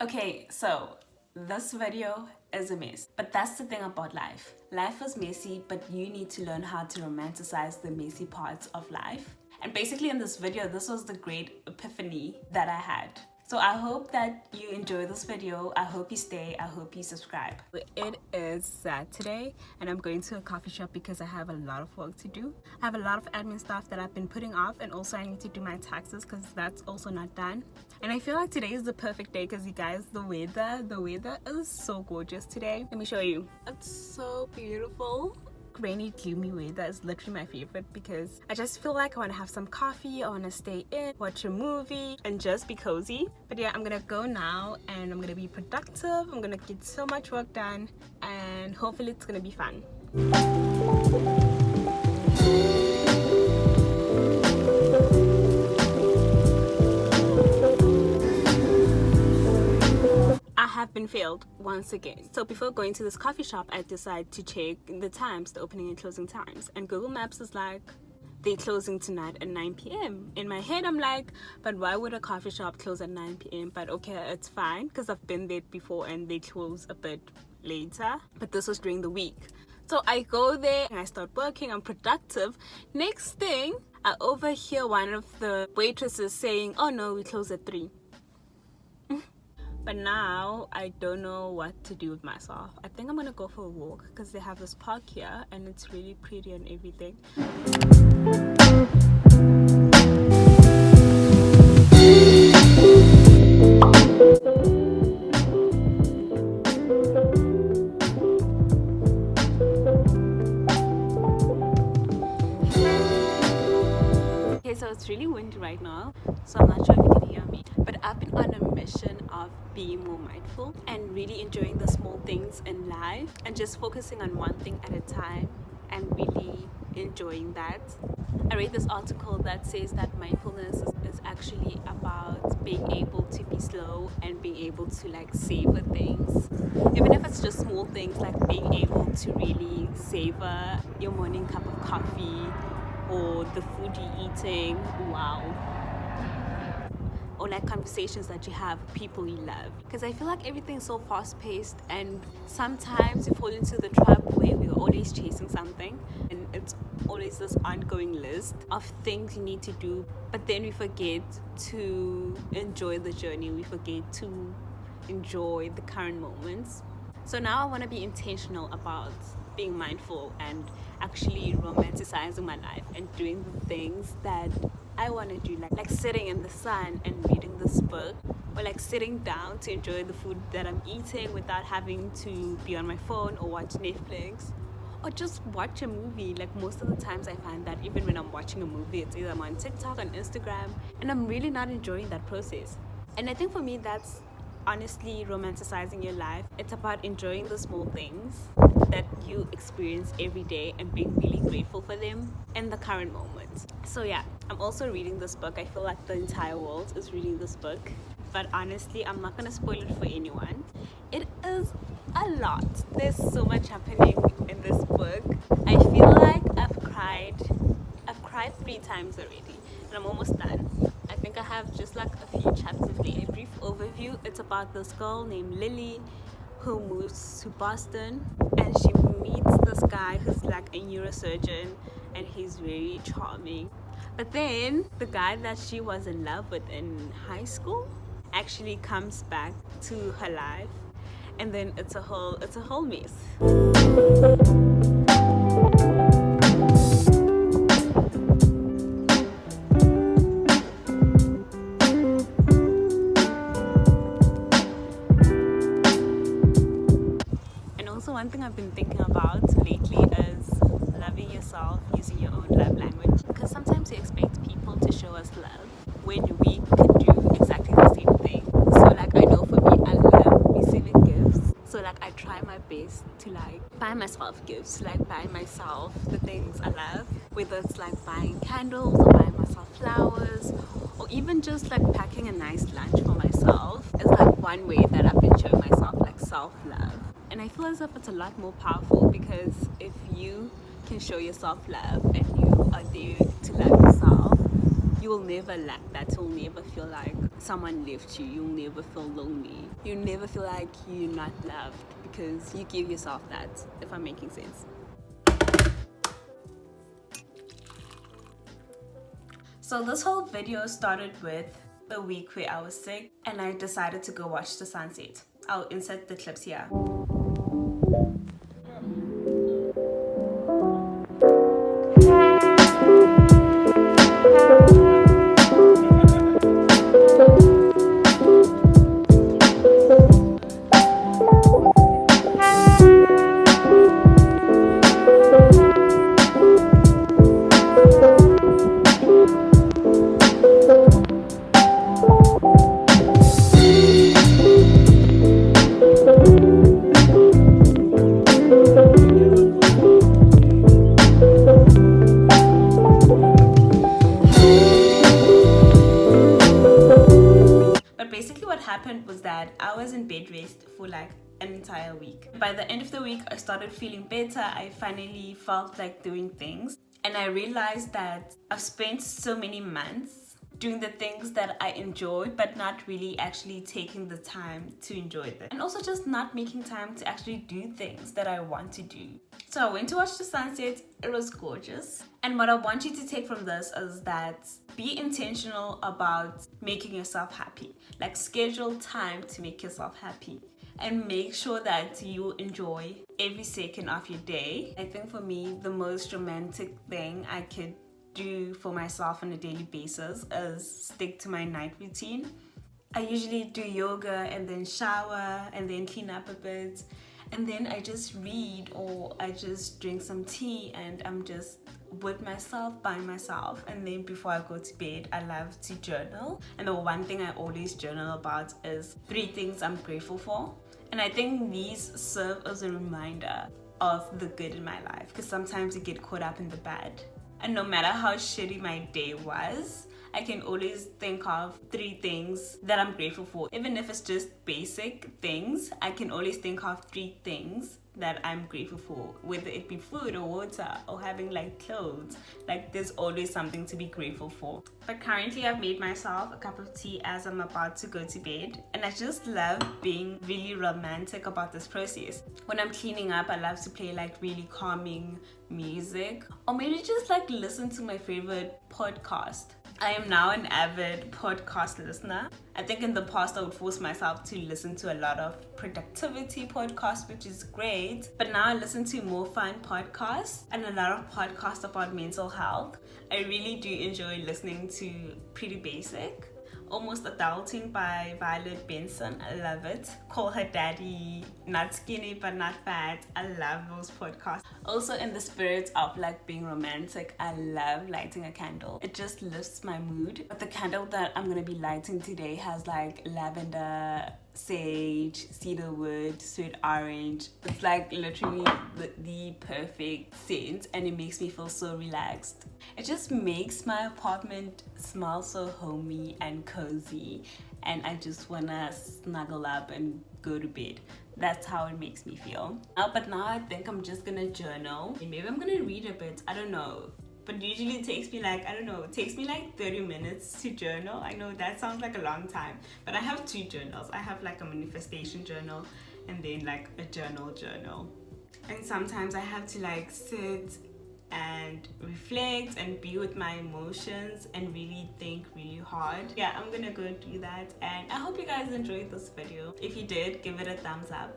Okay, so this video is a mess, but that's the thing about life. Life is messy, but you need to learn how to romanticize the messy parts of life. And basically in this video, this was the great epiphany that I had. So I hope that you enjoy this video. I hope you stay. I hope you subscribe. It is Saturday and I'm going to a coffee shop because I have a lot of work to do. I have a lot of admin stuff that I've been putting off, and also I need to do my taxes because that's also not done. And I feel like today is the perfect day because you guys, the weather is so gorgeous today. Let me show you. It's so beautiful. Rainy, gloomy weather is literally my favorite because I just feel like I want to have some coffee, I want to stay in, watch a movie, and just be cozy. But yeah, I'm gonna go now and I'm gonna be productive. I'm gonna get so much work done and hopefully it's gonna be fun. I have been failed once again. So before going to this coffee shop, I decided to check the times, the opening and closing times. And Google Maps is like, they're closing tonight at 9 p.m. In my head, I'm like, but why would a coffee shop close at 9 p.m.? But okay, it's fine because I've been there before and they close a bit later. But this was during the week. So I go there and I start working, I'm productive. Next thing, I overhear one of the waitresses saying, oh no, we close at 3. But now I don't know what to do with myself. I think I'm gonna go for a walk because they have this park here and it's really pretty and everything. Okay, so it's really windy right now, so I'm not sure if you can hear me. But I've been on a mission of being more mindful and really enjoying the small things in life and just focusing on one thing at a time and really enjoying that. I read this article that says that mindfulness is actually about being able to be slow and being able to like savor things. Even if it's just small things like being able to really savor your morning cup of coffee or the food you're eating, wow. Or like conversations that you have with people you love. Because I feel like everything's so fast paced and sometimes you fall into the trap where we're always chasing something and it's always this ongoing list of things you need to do, but then we forget to enjoy the journey, we forget to enjoy the current moments. So now I want to be intentional about being mindful and actually romanticizing my life and doing the things that I want to do, like sitting in the sun and reading this book, or like sitting down to enjoy the food that I'm eating without having to be on my phone or watch Netflix, or just watch a movie. Like most of the times I find that even when I'm watching a movie, it's either I'm on TikTok, on Instagram, and I'm really not enjoying that process. And I think for me that's honestly romanticizing your life. It's about enjoying the small things that you experience every day and being really grateful for them in the current moment. So yeah, I'm also reading this book. I feel like the entire world is reading this book, but honestly I'm not gonna spoil it for anyone. It is a lot. There's so much happening in this book. I feel like I've cried 3 times already and I'm almost done. I think I have just like a few chapters left. A brief overview, it's about this girl named Lily who moves to Boston and she meets this guy who's like a neurosurgeon and he's very charming. But then the guy that she was in love with in high school actually comes back to her life and then it's a whole mess. One thing I've been thinking about lately is loving yourself using your own love language, because sometimes we expect people to show us love when we could do exactly the same thing. So like I know for me, I love receiving gifts, so like I try my best to like buy myself gifts, like buy myself the things I love, whether it's like buying candles or buying myself flowers or even just like packing a nice lunch for myself is like one way that I've been showing myself like self-love. And I feel as if it's a lot more powerful because if you can show yourself love and you are there to love yourself, you will never lack that. You'll never feel like someone left you. You'll never feel lonely. You'll never feel like you're not loved because you give yourself that, if I'm making sense. So this whole video started with a week where I was sick and I decided to go watch the sunset. I'll insert the clips here. Was that I was in bed rest for like an entire week. By the end of the week, I started feeling better. I finally felt like doing things, and I realized that I've spent so many months doing the things that I enjoyed, but not really actually taking the time to enjoy them, and also just not making time to actually do things that I want to do. So I went to watch the sunset. It was gorgeous. And what I want you to take from this is that be intentional about making yourself happy. Like, schedule time to make yourself happy and make sure that you enjoy every second of your day. I think for me, the most romantic thing I could do for myself on a daily basis is stick to my night routine. I usually do yoga and then shower and then clean up a bit, and then I just read or I just drink some tea and I'm just with myself, by myself. And then before I go to bed, I love to journal, and the one thing I always journal about is 3 things I'm grateful for. And I think these serve as a reminder of the good in my life, because sometimes you get caught up in the bad. And no matter how shitty my day was, I can always think of 3 things that I'm grateful for. Even if it's just basic things, I can always think of 3 things that I'm grateful for, whether it be food or water or having like clothes. Like, there's always something to be grateful for. But currently I've made myself a cup of tea as I'm about to go to bed, and I just love being really romantic about this process. When I'm cleaning up, I love to play like really calming music, or maybe just like listen to my favorite podcast. I am now an avid podcast listener. I think in the past I would force myself to listen to a lot of productivity podcasts, which is great, but now I listen to more fun podcasts and a lot of podcasts about mental health. I really do enjoy listening to Pretty Basic, Almost Adulting by Violet Benson. I love it. Call Her Daddy, Not Skinny but Not Fat. I love those podcasts. Also, in the spirit of like being romantic, I love lighting a candle. It just lifts my mood. But the candle that I'm gonna be lighting today has like lavender, sage, cedarwood, sweet orange. It's like literally the perfect scent, and it makes me feel so relaxed. It just makes my apartment smell so homey and cozy, and I just wanna snuggle up and go to bed. That's how it makes me feel. But now I think I'm just gonna journal. Maybe I'm gonna read a bit, I don't know. But usually it takes me like, it takes me like 30 minutes to journal. I know that sounds like a long time, but I have 2 journals. I have like a manifestation journal and then like a journal. And sometimes I have to like sit and reflect and be with my emotions and really think really hard. Yeah, I'm gonna go do that, and I hope you guys enjoyed this video. If you did, give it a thumbs up.